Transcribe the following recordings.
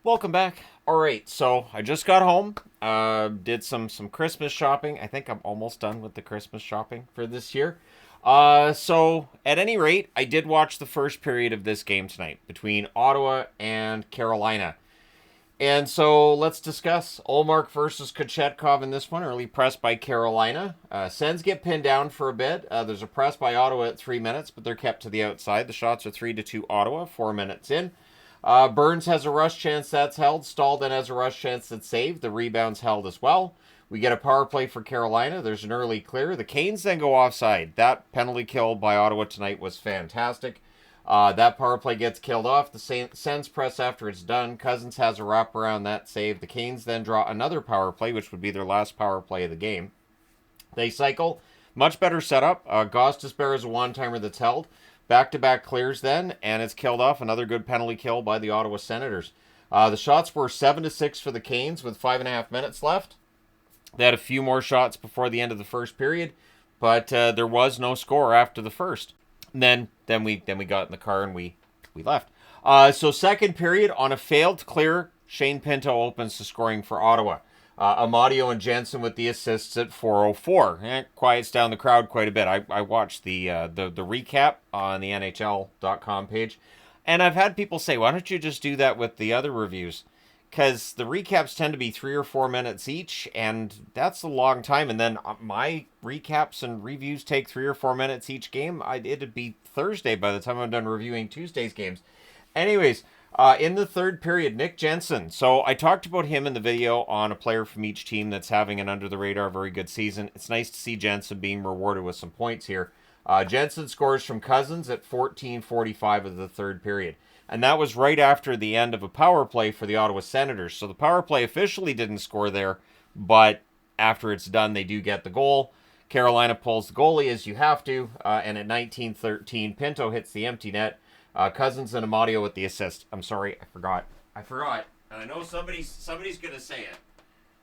Welcome back. All right, so I just got home. Did some Christmas shopping. I think I'm almost done with the Christmas shopping for this year. So at any rate, I did watch the first period of this game tonight between Ottawa and Carolina. And so let's discuss Olmark versus Kochetkov in this one. Early press by Carolina. Sens get pinned down for a bit. There's a press by Ottawa at 3 minutes, but they're kept to the outside. The shots are 3-2 Ottawa, 4 minutes in. Burns has a rush chance that's held. Stahl then has a rush chance that's saved. The rebound's held as well. We get a power play for Carolina. There's an early clear. The Canes then go offside. That penalty kill by Ottawa tonight was fantastic. That power play gets killed off. The Sens press after it's done. Cousins has a wraparound that save. The Canes then draw another power play, which would be their last power play of the game. They cycle. Much better setup. Gostisbehere is a one-timer that's held. Back-to-back clears then, and it's killed off. Another good penalty kill by the Ottawa Senators. The shots were 7-6 for the Canes with 5.5 minutes left. They had a few more shots before the end of the first period, but there was no score after the first. And then we got in the car and we left. So second period, on a failed clear, Shane Pinto opens the scoring for Ottawa. Amadio and Jensen with the assists at 4:04. Quiets down the crowd quite a bit. I watched the recap on the NHL.com page, and I've had people say, why don't you just do that with the other reviews? Because the recaps tend to be 3 or 4 minutes each, and that's a long time. And then my recaps and reviews take 3 or 4 minutes each game. It'd be Thursday by the time I'm done reviewing Tuesday's games. Anyways, in the third period, Nick Jensen. So I talked about him in the video on a player from each team that's having an under-the-radar, very good season. It's nice to see Jensen being rewarded with some points here. Jensen scores from Cousins at 14:45 of the third period. And that was right after the end of a power play for the Ottawa Senators. So the power play officially didn't score there, but after it's done, they do get the goal. Carolina pulls the goalie, as you have to, and at 19:13, Pinto hits the empty net. Cousins and Amadio with the assist. I'm sorry, I forgot. And I know somebody's going to say it.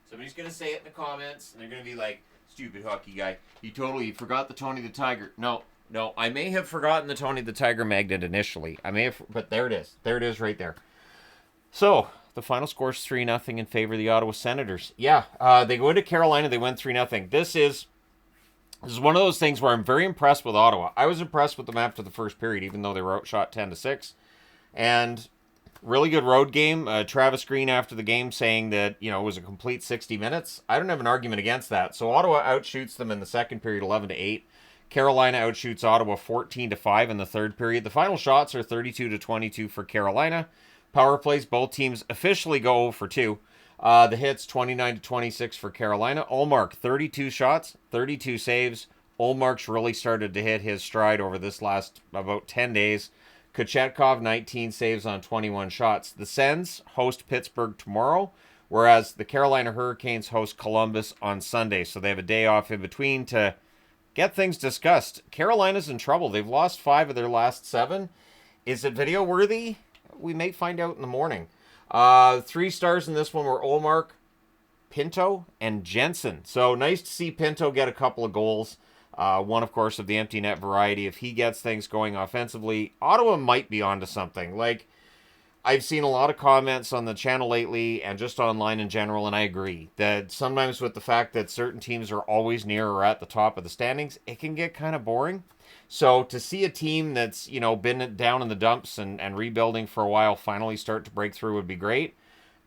Somebody's going to say it in the comments, and they're going to be like, stupid hockey guy. You totally forgot the Tony the Tiger. No, I may have forgotten the Tony the Tiger magnet initially. But there it is. There it is right there. So, the final score is 3-0 in favor of the Ottawa Senators. Yeah, they go into Carolina, they win 3-0. This is one of those things where I'm very impressed with Ottawa. I was impressed with them after the first period, even though they were outshot 10-6. And really good road game. Travis Green after the game saying that, it was a complete 60 minutes. I don't have an argument against that. So Ottawa outshoots them in the second period 11-8. Carolina outshoots Ottawa 14-5 in the third period. The final shots are 32-22 for Carolina. Power plays, both teams officially go 0 for 2. The hits 29-26 for Carolina. Olmark 32 shots, 32 saves. Olmark's really started to hit his stride over this last about 10 days. Kochetkov 19 saves on 21 shots. The Sens host Pittsburgh tomorrow, whereas the Carolina Hurricanes host Columbus on Sunday. So they have a day off in between to get things discussed. Carolina's in trouble. They've lost 5 of their last 7. Is it video worthy? We may find out in the morning. 3 stars in this one were Olmark, Pinto, and Jensen. So nice to see Pinto get a couple of goals. One, of course, of the empty net variety. If he gets things going offensively, Ottawa might be onto something. Like, I've seen a lot of comments on the channel lately and just online in general, and I agree that sometimes with the fact that certain teams are always near or at the top of the standings, it can get kind of boring. So to see a team that's, been down in the dumps and rebuilding for a while finally start to break through would be great.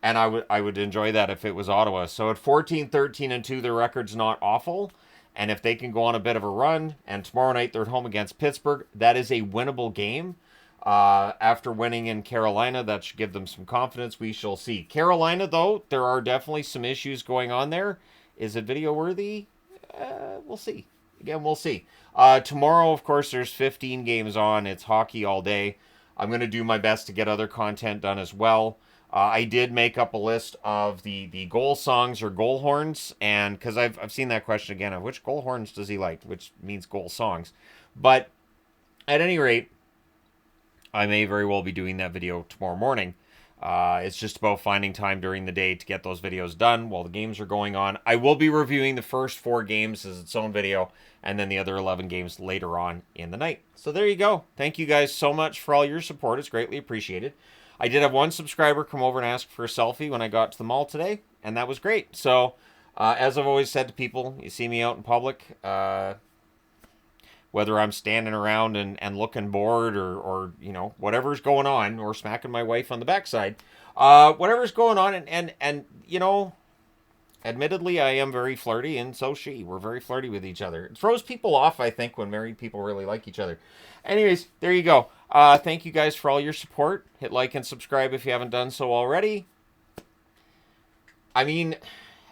And I would enjoy that if it was Ottawa. So at 14-13-2, their record's not awful. And if they can go on a bit of a run, and tomorrow night they're at home against Pittsburgh, that is a winnable game. After winning in Carolina, that should give them some confidence. We shall see. Carolina, though, there are definitely some issues going on there. Is it video worthy? We'll see. Again, we'll see. Tomorrow, of course, there's 15 games on. It's hockey all day. I'm going to do my best to get other content done as well. I did make up a list of the goal songs or goal horns, and because I've seen that question again of which goal horns does he like, which means goal songs. But at any rate, I may very well be doing that video tomorrow morning. It's just about finding time during the day to get those videos done while the games are going on. I will be reviewing the first 4 games as its own video, and then the other 11 games later on in the night. So there you go. Thank you guys so much for all your support. It's greatly appreciated. I did have one subscriber come over and ask for a selfie when I got to the mall today, and that was great. So, as I've always said to people, you see me out in public, whether I'm standing around and looking bored or whatever's going on, or smacking my wife on the backside, whatever's going on, and admittedly, I am very flirty, and so she. We're very flirty with each other. It throws people off, I think, when married people really like each other. Anyways, there you go. Thank you guys for all your support. Hit like and subscribe if you haven't done so already. I mean,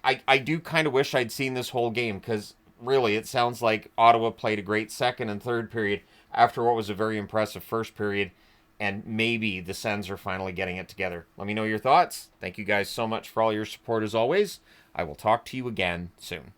I do kind of wish I'd seen this whole game, because really, it sounds like Ottawa played a great second and third period after what was a very impressive first period, and maybe the Sens are finally getting it together. Let me know your thoughts. Thank you guys so much for all your support as always. I will talk to you again soon.